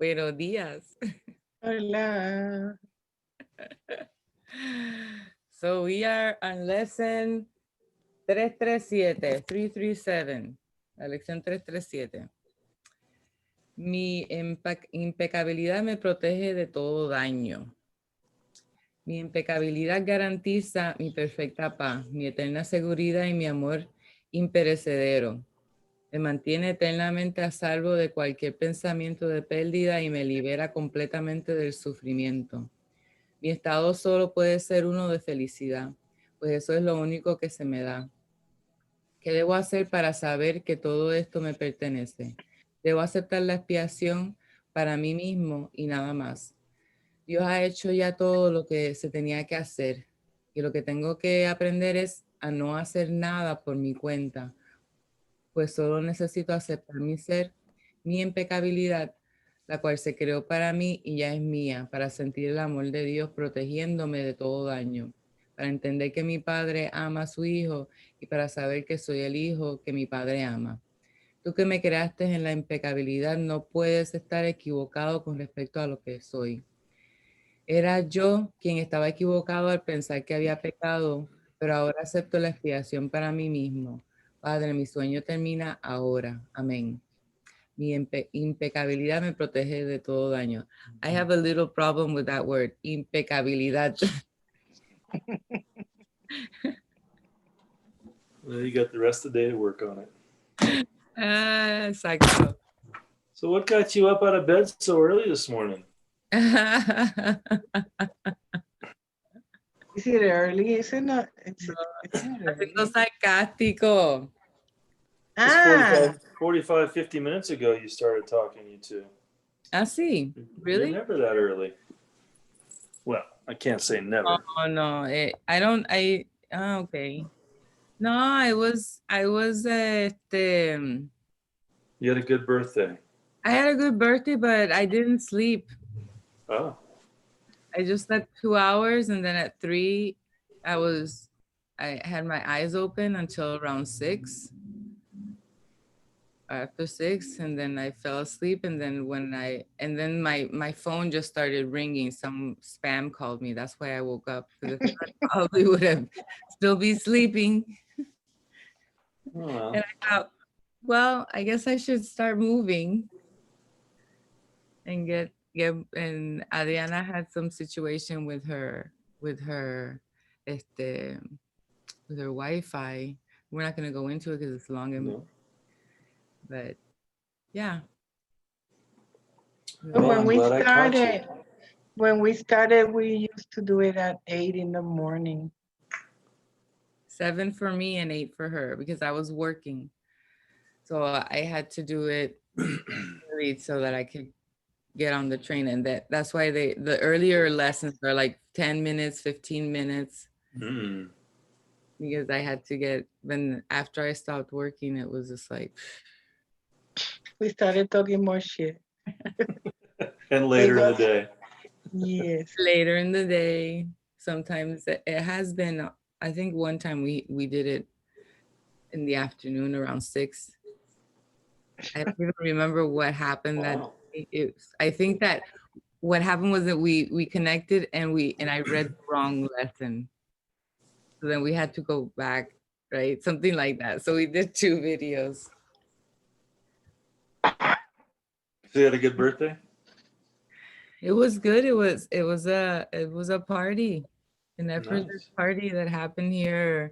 Buenos días. Hola. So we are on lesson 337, la lección 337. Mi impecabilidad me protege de todo daño. Mi impecabilidad garantiza mi perfecta paz, mi eterna seguridad y mi amor imperecedero. Me mantiene eternamente a salvo de cualquier pensamiento de pérdida y me libera completamente del sufrimiento. Mi estado solo puede ser uno de felicidad, pues eso es lo único que se me da. ¿Qué debo hacer para saber que todo esto me pertenece? Debo aceptar la expiación para mí mismo y nada más. Dios ha hecho ya todo lo que se tenía que hacer y lo que tengo que aprender es a no hacer nada por mi cuenta, pues solo necesito aceptar mi ser, mi impecabilidad, la cual se creó para mí y ya es mía, para sentir el amor de Dios protegiéndome de todo daño, para entender que mi Padre ama a su Hijo y para saber que soy el Hijo que mi Padre ama. Tú que me creaste en la impecabilidad no puedes estar equivocado con respecto a lo que soy. Era yo quien estaba equivocado al pensar que había pecado, pero ahora acepto la expiación para mí mismo. Padre, mi sueño termina ahora. Amén. Mi impecabilidad me protege de todo daño. I have a little problem with that word, impecabilidad. Well, you got the rest of the day to work on it. Exacto. So what got you up out of bed so early this morning? Is it early? Is it not? It's not Haciendo early. sarcástico. Ah, 45, 50 minutes ago you started talking, you two. Ah, sí? Really? You're never that early. Well, I can't say never. Oh, no. Okay. No, I was, You had a good birthday. I had a good birthday, but I didn't sleep. Oh. I just slept 2 hours, and then at 3, I had my eyes open until around 6. After 6, and then I fell asleep, and then my phone just started ringing. Some spam called me. That's why I woke up, because I probably would have still be sleeping. Oh, well. And I thought, well, I guess I should start moving and get and Adriana had some situation with her Wi-Fi. We're not going to go into it because it's long, No. but yeah. but Well, I'm glad I caught you. when we started, we used to do it at 8 in the morning. 7 for me and 8 for her because I was working. So I had to do it early so that I could get on the train. And that's why the earlier lessons are like 10 minutes, 15 minutes. Mm. Because I had to get, when after I stopped working, it was just like. We started talking more shit. And later in the day. Yes. Later in the day, sometimes it has been, I think one time we did it in the afternoon around 6. I don't even remember what happened. Wow. I think that what happened was that we connected and I read the wrong lesson. So then we had to go back, right? Something like that. So we did 2 videos. So you had a good birthday? It was good. It was a party, an effortless Nice. party that happened here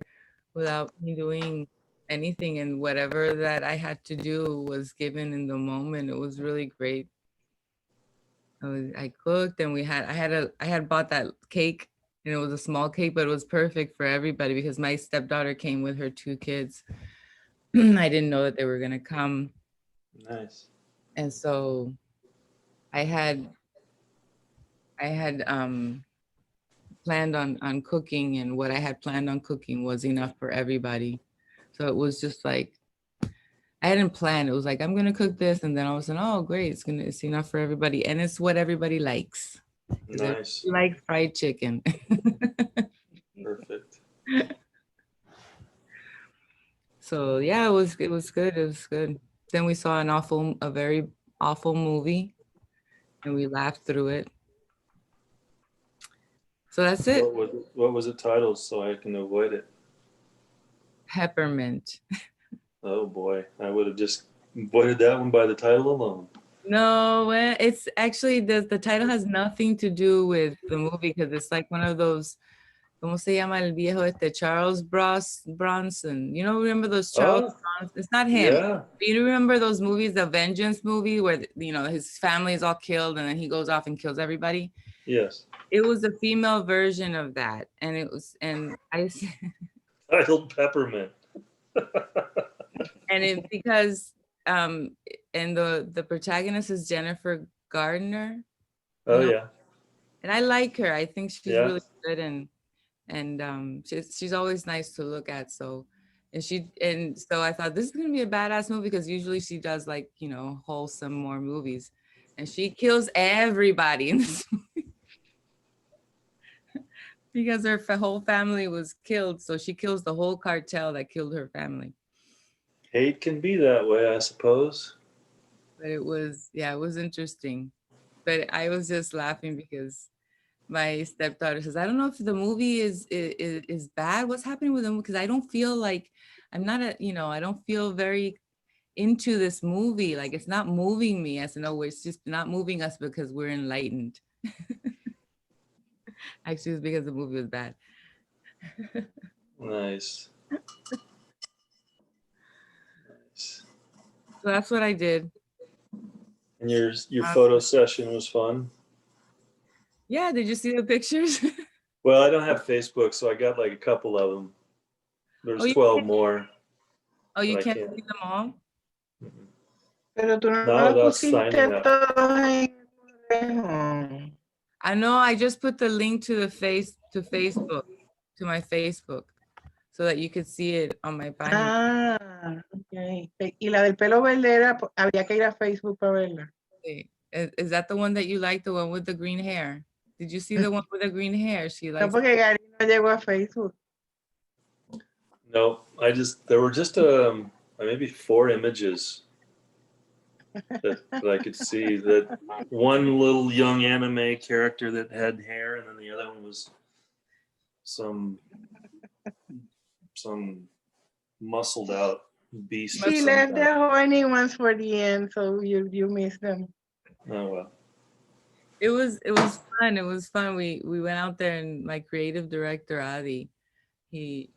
without me doing anything, and whatever that I had to do was given in the moment. It was really great. I cooked, and I had bought that cake, and it was a small cake, but it was perfect for everybody because my stepdaughter came with her 2 kids. I didn't know that they were gonna come. Nice. And so I had planned on cooking, and what I had planned on cooking was enough for everybody. So it was just like, I hadn't planned. It was like, I'm gonna cook this, and then all of a sudden, oh great, it's enough for everybody, and it's what everybody likes. Nice. Like fried chicken. Perfect. So yeah, it was good. It was good. Then we saw a very awful movie, and we laughed through it. So that's it. What was it titled so I can avoid it? Peppermint. Oh boy, I would have just avoided that one by the title alone. No, it's actually the title has nothing to do with the movie because it's like one of those, ¿cómo se llama el viejo este? Charles Bronson. You know, remember those Charles Bronson? It's not him. Yeah. But you remember those movies, the Vengeance movie where, you know, his family is all killed and then he goes off and kills everybody? Yes. It was a female version of that. And it was, and I, Titled Peppermint. and it, because, and the protagonist is Jennifer Gardner. Oh know? yeah. And I like her. I think she's Yeah. really good and she's always nice to look at. So so I thought this is gonna be a badass movie because usually she does like, you know, wholesome more movies, and she kills everybody in this movie because her whole family was killed. So she kills the whole cartel that killed her family. Hate can be that way, I suppose. But it was, yeah, it was interesting. But I was just laughing because my stepdaughter says, I don't know if the movie is bad. What's happening with them? Because I don't feel like I'm not I don't feel very into this movie. Like it's not moving me. I said, no, it's just not moving us because we're enlightened. Actually, it's because the movie was bad. Nice. Nice. So that's what I did. And your photo session was fun? Yeah, did you see the pictures? Well, I don't have Facebook, so I got like a couple of them. There's 12 more. Oh, you but I can't can't. see them all? Pero tú no No, lo without pusiste signing up. todos en el correo. I know, I just put the link to Facebook, to my Facebook, so that you could see it on my página. Ah, ok. Y la del pelo verde era, había que ir a Facebook para verla. Okay. Is that the one that you like, the one with the green hair? Did you see the one with the green hair? She No, likes. porque Gary no llegó a Facebook. No, there were just maybe 4 images that I could see. That one little young anime character that had hair, and then the other one was some muscled out beast. She left the horny ones for the end, so you missed them. Oh well. It was fun. It was fun. We went out there, and my creative director Adi, he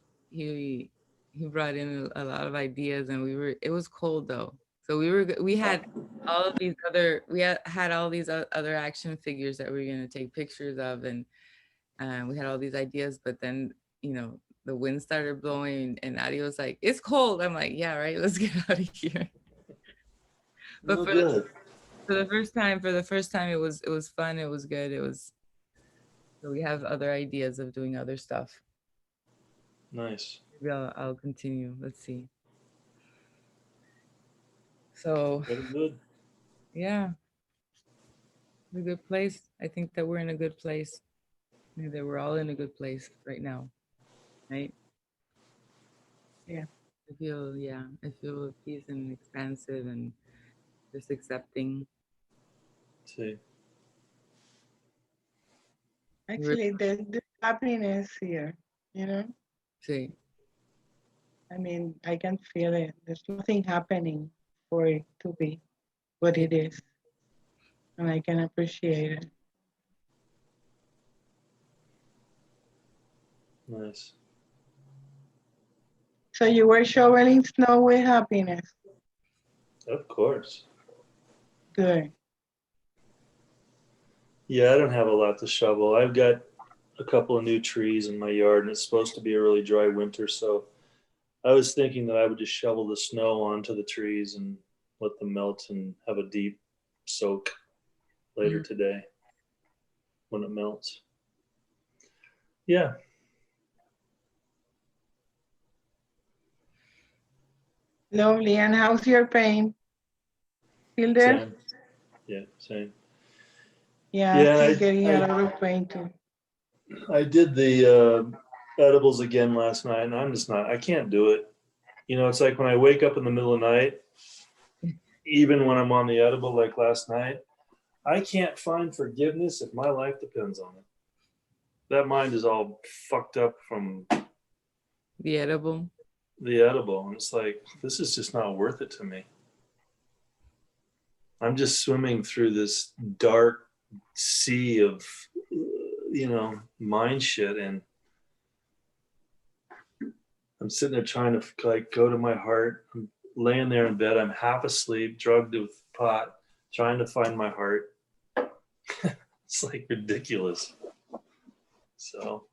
brought in a lot of ideas, and it was cold though. So we had all of these other had all these other action figures that we were gonna take pictures of, and we had all these ideas, but then the wind started blowing, and Adi was like, "It's cold." I'm like, "Yeah, right. Let's get out of here." But for the first time, it was fun. It was good. So we have other ideas of doing other stuff. Nice. Maybe I'll continue. Let's see. So Very good. yeah, a good place. I think that we're in a good place. That we're all in a good place right now, right? Yeah. I feel at peace and expansive and just accepting. See. Actually, there's happiness here, See. I mean, I can feel it. There's nothing happening for it to be what it is. And I can appreciate it. Nice. So you were shoveling snow with happiness? Of course. Good. Yeah, I don't have a lot to shovel. I've got a couple of new trees in my yard, and it's supposed to be a really dry winter, so I was thinking that I would just shovel the snow onto the trees and let them melt and have a deep soak later today when it melts. Yeah. Lovely. And how's your pain? Still there? Same. Yeah, same. Yeah, I'm getting a lot of pain too. I did the edibles again last night, and I can't do it. It's like when I wake up in the middle of the night, even when I'm on the edible like last night, I can't find forgiveness if my life depends on it. That mind is all fucked up from The edible. the edible. And it's like, this is just not worth it to me. I'm just swimming through this dark sea of, mind shit. And I'm sitting there trying to like go to my heart. I'm laying there in bed. I'm half asleep, drugged with pot, trying to find my heart. It's like ridiculous. So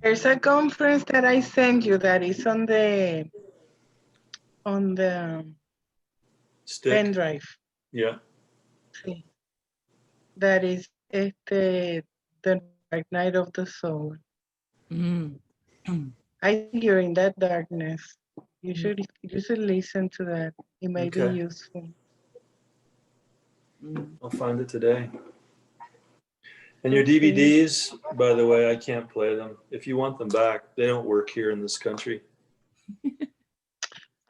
There's a conference that I sent you that is on the stick. pen drive. Yeah. Sí. That is the Dark Night of the Soul. Mm. I think you're in that darkness. You should listen to that. It may be Okay. useful. I'll find it today. And your DVDs, by the way, I can't play them. If you want them back, they don't work here in this country.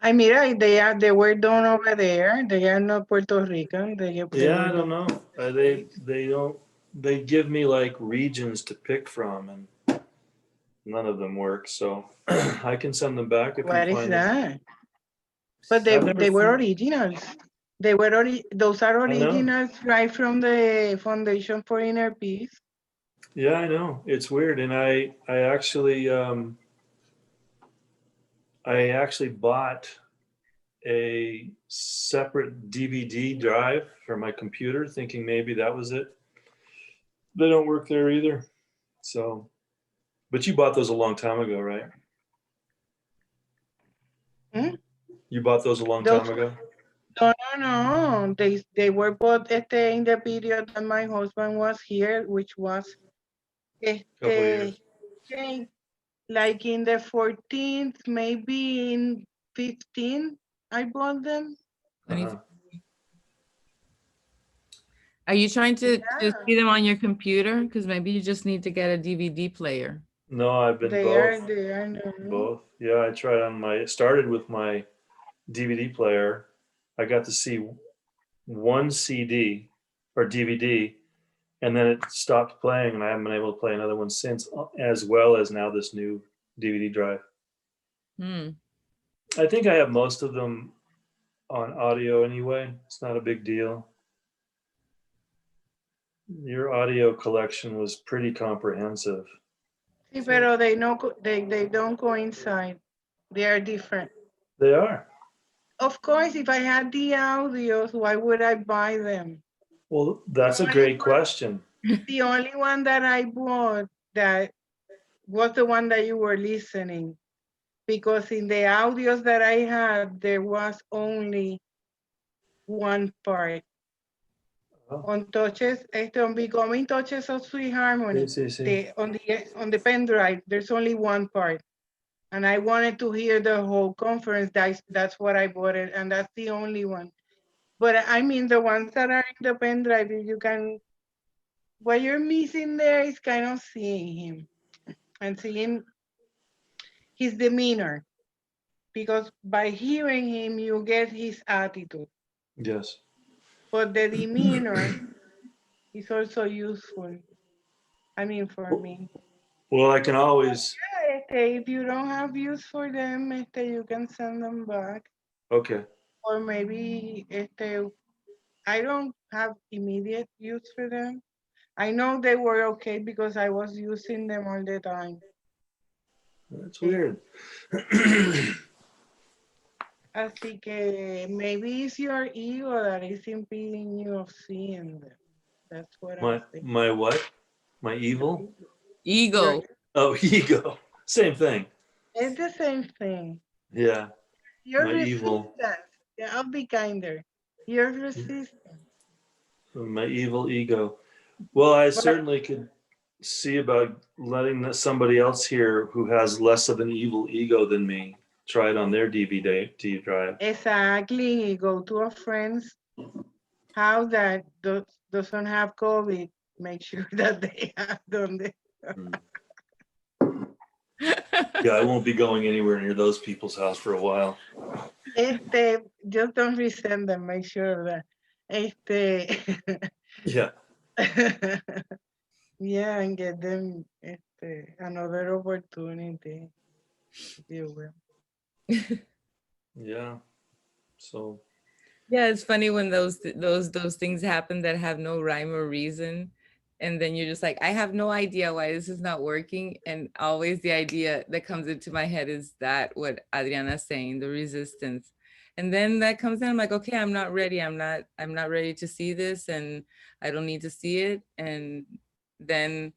I mean, they were done over there. They are not Puerto Rican. They I don't know. They give me like regions to pick from, and none of them work. So I can send them back if What you is find that? them. But they were originals. They were those are originals right from the Foundation for Inner Peace. Yeah, I know. It's weird. And I actually bought a separate DVD drive for my computer, thinking maybe that was it. They don't work there either. So, but you bought those a long time ago, right? You bought those a long time ago? No. They were bought in the period that my husband was here, which was Couple years. like in the 14th, maybe in 15, I bought them. Are you trying to see them on your computer? Because maybe you just need to get a DVD player. No, I've been both. They are Both. Yeah, I tried started with my DVD player. I got to see one CD or DVD, and then it stopped playing, and I haven't been able to play another one since, as well as now this new DVD drive. I think I have most of them on audio anyway. It's not a big deal. Your audio collection was pretty comprehensive. Sí, pero they don't coincide. They are different. They are. Of course, if I had the audios, why would I buy them? Well, that's a great question. The only one that I bought that was the one that you were listening, because in the audios that I had, there was only one part. On touches, on Becoming Touches of Sweet Harmony, on the pen drive, there's only one part. And I wanted to hear the whole conference. That's what I bought it, and that's the only one. But I mean, the ones that are in the pen drive, you can, what you're missing there is kind of seeing him and seeing his demeanor, because by hearing him, you get his attitude. Yes. But the demeanor is also useful. I mean, for me. Well, I can always. If you don't have use for them, you can send them back. Okay. Or maybe I don't have immediate use for them. I know they were okay because I was using them all the time. That's weird. Así que maybe it's your ego that is impeding you of seeing them. That's what I think. My what? My evil? Ego. Oh, ego. Same thing. It's the same thing. Yeah. You're my resistant. Evil. Yeah, I'll be kinder. You're resistant. My evil ego. Well, I certainly could see about letting somebody else here who has less of an evil ego than me try it on their DVD drive. Exactly. Go to a friend's house that doesn't have COVID. Make sure that they have done it. Yeah, I won't be going anywhere near those people's house for a while. Just don't resent them. Make sure of that. Yeah. Yeah, and get them another opportunity, if you will. Yeah. So Yeah, it's funny when those things happen that have no rhyme or reason. And then you're just like, I have no idea why this is not working. And always the idea that comes into my head is that what Adriana's saying, the resistance. And then that comes in, I'm like, okay, I'm not ready. I'm not ready to see this, and I don't need to see it. And then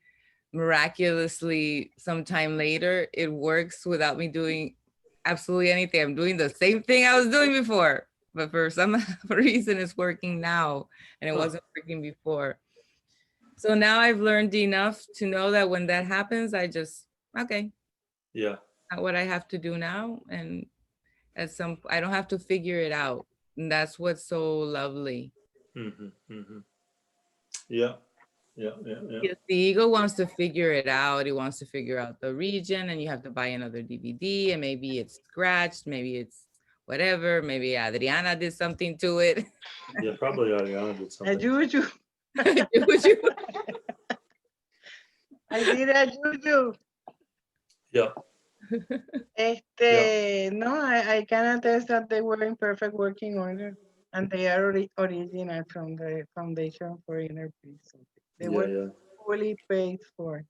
miraculously, sometime later, it works without me doing absolutely anything. I'm doing the same thing I was doing before, but for some reason it's working now and it wasn't working before. So now I've learned enough to know that when that happens, I just, okay, yeah. not what I have to do now. And I don't have to figure it out. And that's what's so lovely. Yeah. Yeah. Yeah. Yeah. Yes, the ego wants to figure it out. It wants to figure out the region, and you have to buy another DVD, and maybe it's scratched, maybe it's whatever, maybe Adriana did something to it. Yeah. Probably Adriana did A something. juju. I did a juju. Yeah. No, I can attest that they were in perfect working order, and they are original from the Foundation for Inner Peace. They were Yeah. fully paid for.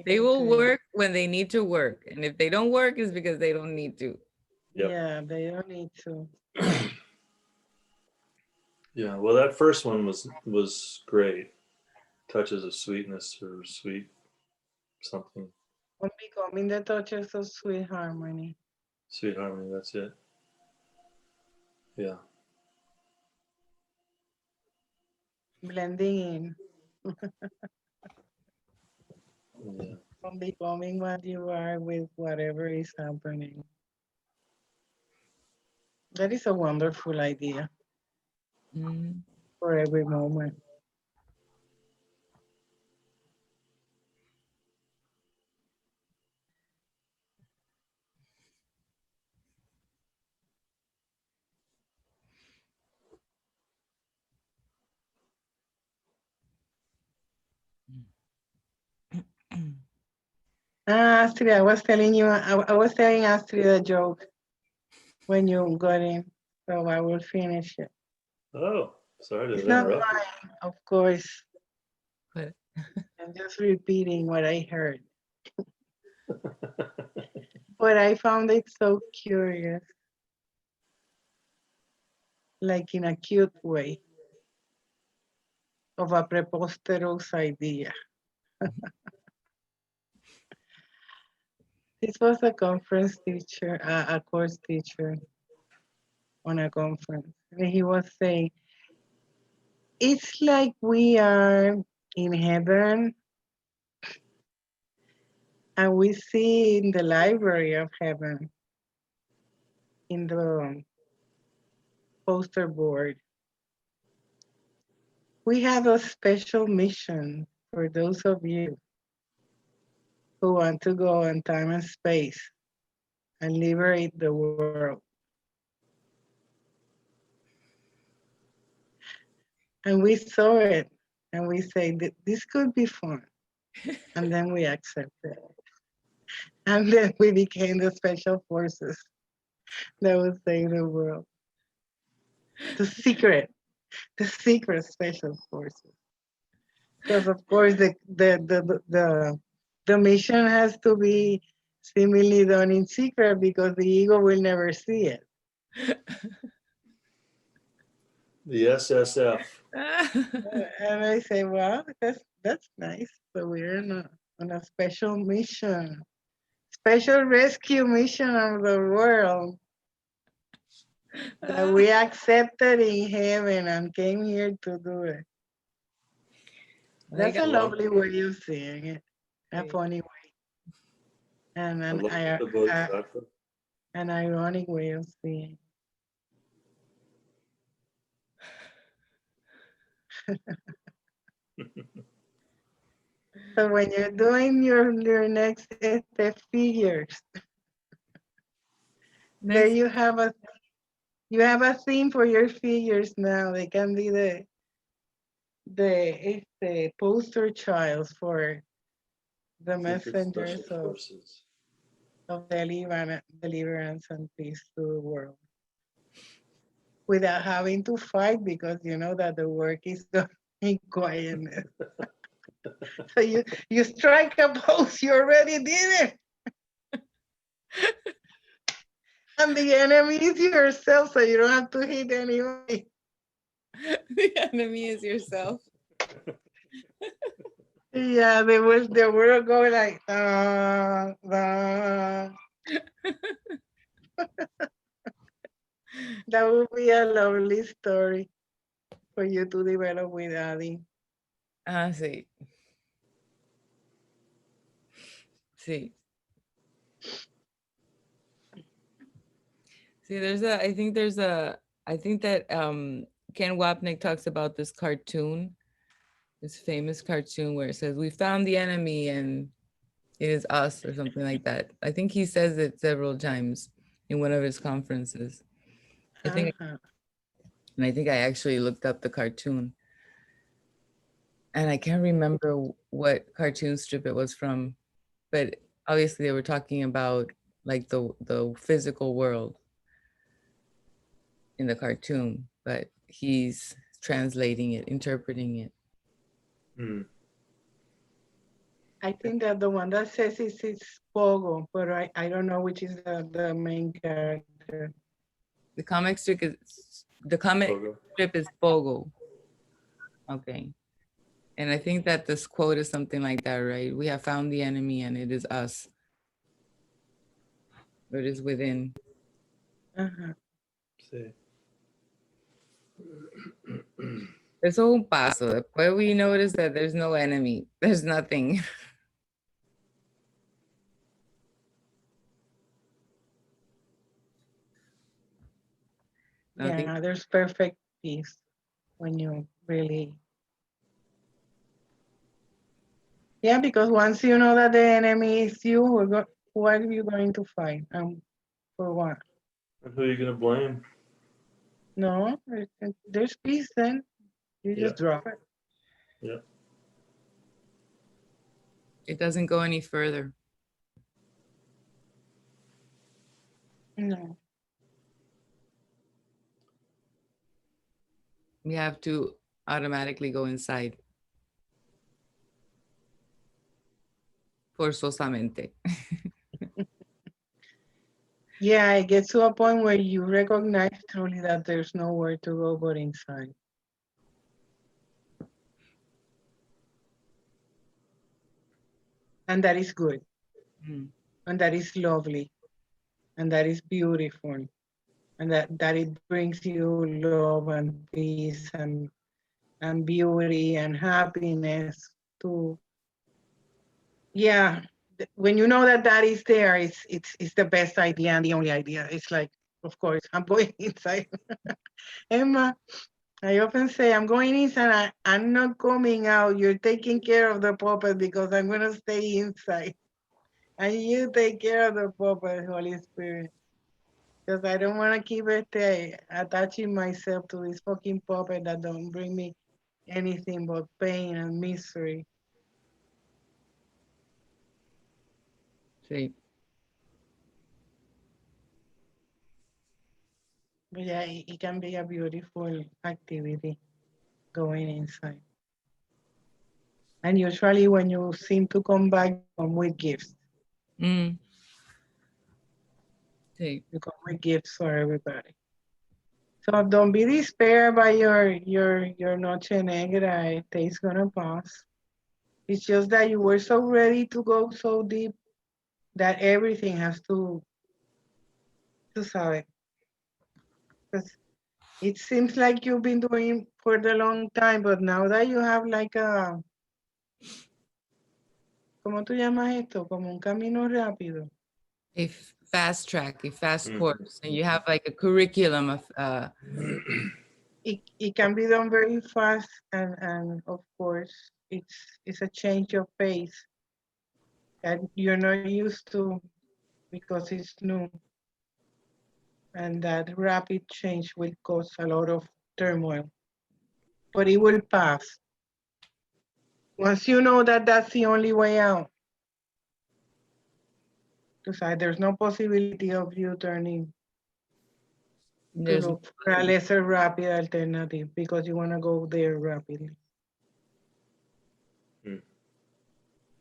They will work when they need to work, and if they don't work, it's because they don't need to. Yep. Yeah, they don't need to. Yeah. Well, that first one was great. Touches of sweetness or sweet something. On becoming the touches of sweet harmony. Sweet harmony. That's it. Yeah. Blending in. Yeah. On becoming what you are with whatever is happening. That is a wonderful idea for every moment. Astrid, I was telling you, I was telling Astrid a joke when you got in, so I will finish it. Oh, sorry to It's not interrupt. mine, of course. But I'm just repeating what I heard. But I found it so curious, like in a cute way, of a preposterous idea. This was a conference teacher, a course teacher on a conference. And he was saying, it's like we are in heaven and we see in the library of heaven, in the poster board, we have a special mission for those of you who want to go in time and space and liberate the world. And we saw it and we say, this could be fun. And then we accepted it. And then we became the special forces that would save the world. The secret special forces. Because of course the mission has to be seemingly done in secret because the ego will never see it. The SSF. And I say, well, that's nice. So we're on a special mission, special rescue mission of the world that we accepted in heaven and came here to do it. That's a lovely way of seeing it, a funny way, and an ironic way of seeing it. So when you're doing your next figures, there you have a theme for your figures now. They can be the the poster child for the Secret messengers Special Forces. of deliverance and peace to the world. Without having to fight, because you know that the work is done in quietness. So you strike a pose, you already did it. And the enemy is yourself, so you don't have to hit anybody. The enemy is yourself. Yeah, the world go like That would be a lovely story for you to develop with Adi. Ah, sí. Sí. See, I think that Ken Wapnick talks about this cartoon, this famous cartoon where it says, "We found the enemy and it is us," or something like that. I think he says it several times in one of his conferences. I think I actually looked up the cartoon. And I can't remember what cartoon strip it was from, but obviously they were talking about like the physical world in the cartoon, but he's translating it, interpreting it. Hmm. I think that the one that says it's Pogo, but I don't know which is the main character. The comic strip is Pogo. Okay. And I think that this quote is something like that, right? We have found the enemy and it is us. It is within. Sí. Eso es un paso. Después we notice that there's no enemy. There's nothing. Yeah, there's perfect peace when you really. Yeah, because once you know that the enemy is you, who are you going to fight? For what? And who are you going to blame? No, there's peace then. You just drop it. Yeah. It doesn't go any further. No. We have to automatically go inside. Forzosamente. Yeah, it gets to a point where you recognize truly that there's nowhere to go but inside. And that is good. And that is lovely. And that is beautiful. And that it brings you love and peace and beauty and happiness to. Yeah, when you know that that is there, it's the best idea and the only idea. It's like, of course, I'm going inside. Emma, I often say, I'm going inside, I'm not coming out. You're taking care of the puppet because I'm going to stay inside. And you take care of the puppet, Holy Spirit. Because I don't want to keep attaching myself to this fucking puppet that don't bring me anything but pain and misery. Sí. But yeah, it can be a beautiful activity going inside. And usually when you seem to come back, you come with gifts. Sí. You come with gifts for everybody. So don't be despaired by your noche negra. It's gonna pass. It's just that you were so ready to go so deep that everything has to sabe. Because it seems like you've been doing for the long time, but now that you have like a, ¿cómo tú llamas esto? Como un camino rápido. A fast track, a fast course, and you have like a curriculum of. It can be done very fast, and of course, it's a change of pace that you're not used to because it's new. And that rapid change will cause a lot of turmoil. But it will pass. Once you know that that's the only way out, there's no possibility of you turning to There's look for a lesser rapid alternative because you want to go there rapidly.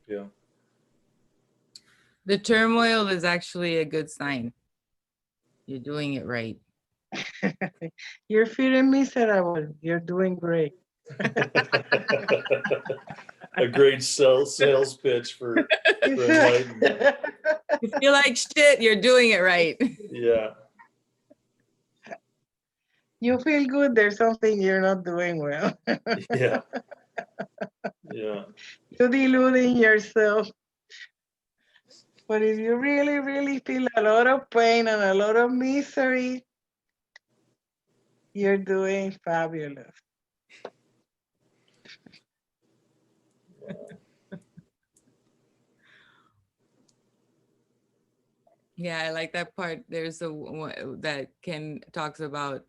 Yeah. the turmoil is actually a good sign. You're doing it right. You're feeling miserable. You're doing great. A great sales pitch for enlightenment. You feel like shit, you're doing it right. Yeah. You feel good. There's something you're not doing well. Yeah. Yeah. You're deluding yourself. But if you really, really feel a lot of pain and a lot of misery, you're doing fabulous. Yeah, I like that part. There's a one that Ken talks about.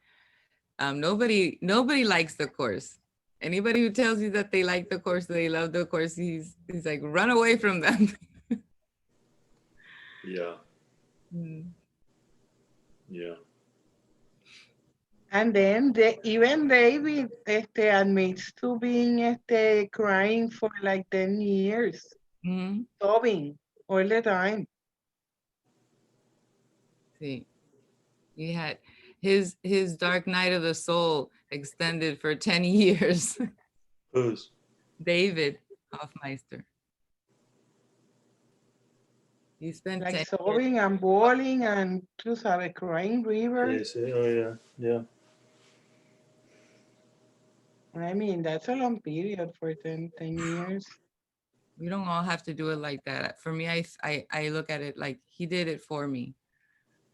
Nobody likes the course. Anybody who tells you that they like the course, they love the course, he's like, run away from them. Yeah. Mm. Yeah. And then even David admits to being crying for like 10 years, Mhm. sobbing all the time. See, he had his dark night of the soul extended for 10 years. Who's? David Hoffmeister. He spent 10 Like years. sobbing and bawling and just have a crying river. Yes. Oh yeah. Yeah. I mean, that's a long period for 10 years. We don't all have to do it like that. For me, I look at it like he did it for me.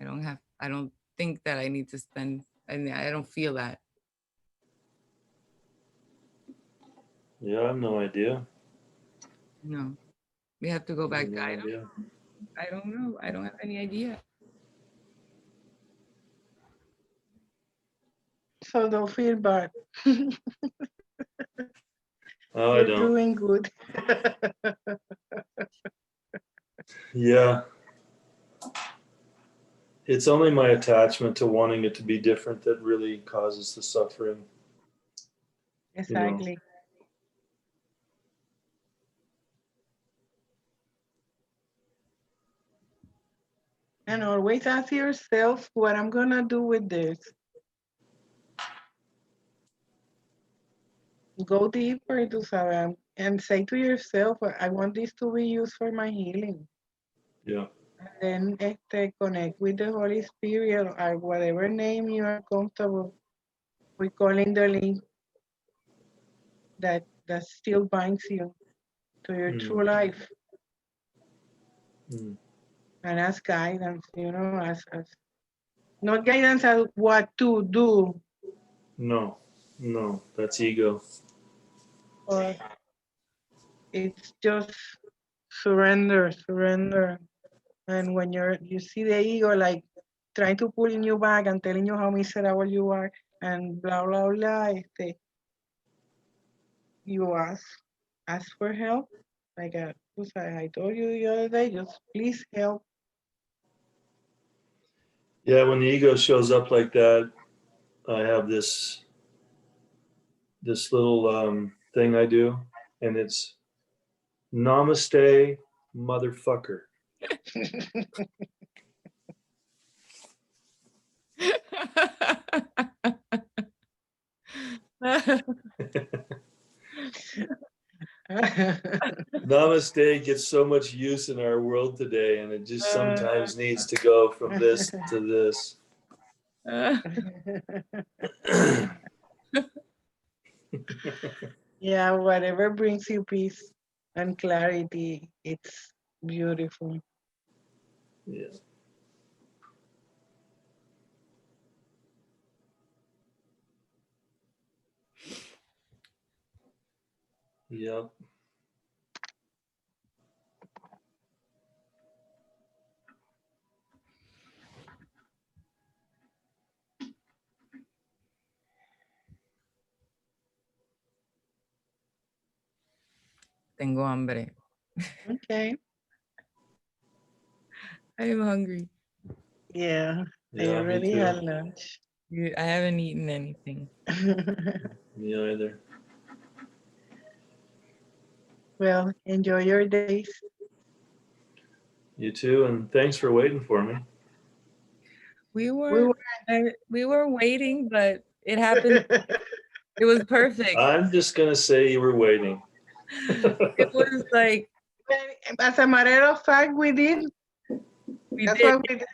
I don't think that I need to spend, and I don't feel that. Yeah. I have no idea. No, we have to go I have back. no idea. I don't know. I don't have any idea. So don't feel bad. Oh, I You're don't. doing good. Yeah. It's only my attachment to wanting it to be different that really causes the suffering. Exactly. And always ask yourself what I'm gonna do with this. Go deeper to Saram and say to yourself, I want this to be used for my healing. Yeah. And then connect with the Holy Spirit or whatever name you are comfortable with calling the link that still binds you to your true life. Mm. And ask guidance, as not guidance as what to do, No. No. That's ego. but it's just surrender. And when you see the ego like trying to pull you back and telling you how miserable you are and blah blah blah, you ask for help. Like I told you the other day, just please help. Yeah. When the ego shows up like that, I have this little thing I do, and it's Namaste, motherfucker. Namaste gets so much use in our world today, and it just sometimes needs to go from this to this. Yeah, whatever brings you peace and clarity, it's beautiful. Yeah. Yep. Tengo hambre. Okay. I am hungry. Yeah, I Yeah, me already too. had lunch. I haven't eaten anything. Me either. Well, enjoy your days. You too, and thanks for waiting for me. We were waiting, but it happened. It was perfect. I'm just gonna say you were waiting. It was like As a matter of fact, we did. we That's did. what we did.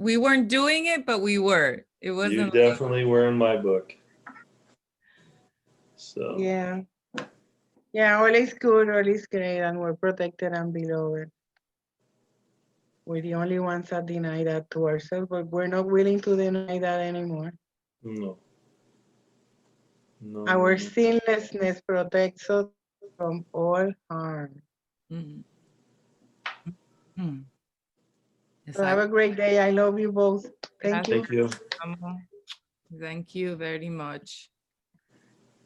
We weren't doing it, but we were. It You wasn't. definitely were in my book. So Yeah. Yeah, all is good, all is great, and we're protected and beloved. We're the only ones that deny that to ourselves, but we're not willing to deny that anymore. no. No. Our no. sinlessness protects us from all harm. Mm. Mm. So have a great day. I love you both. Thank you. Thank you. Thank you very much.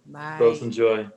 Bye. Both enjoy.